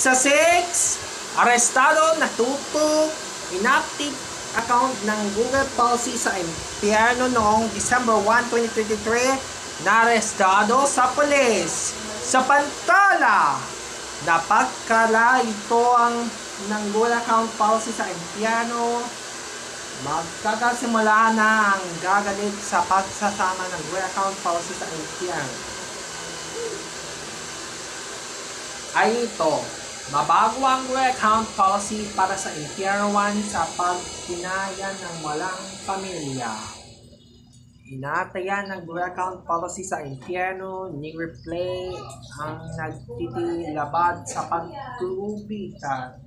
Sa 6, arestado, natutok, inactive account ng Google policy sa impyerno noong December 1, 2023, narestado sa pulis. Sa pantala, napagkala ito ng Google account policy sa impyerno. Magkakasimula na ang gagalit sa pagsasama ng Google account policy sa impyerno. Ay ito, mabago ang Google account policy para sa Impyerno 1 sa pagtinayan ng walang pamilya. Inatayan ng Google account policy sa Impyerno ni Replay ang nagtitilabad sa pagtubitan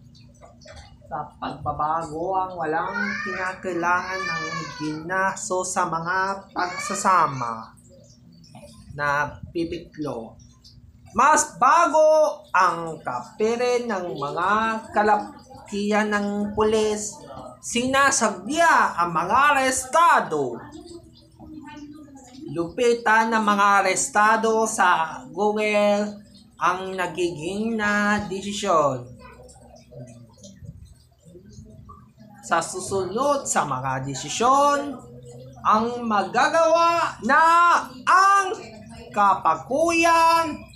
sa pagbabago ang walang kinakailangan ng ginaso sa mga pagsasama na pipiklo. Mas bago ang kapirin ng mga kalakihan ng pulis, sinasabya ang mga arestado. Lupitan ng mga arestado sa Google ang nagiging na desisyon. Sa susunod sa mga desisyon, ang magagawa na ang kapakuyan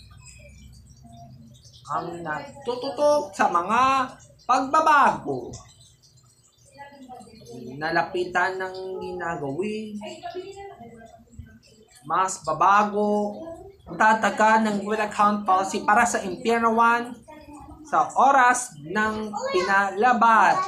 ang nagtututok sa mga pagbabago. Nalapitan ng ginagawin, mas babago, tataga ng Google account policy para sa Impyerno 1 sa oras ng pinalabatan.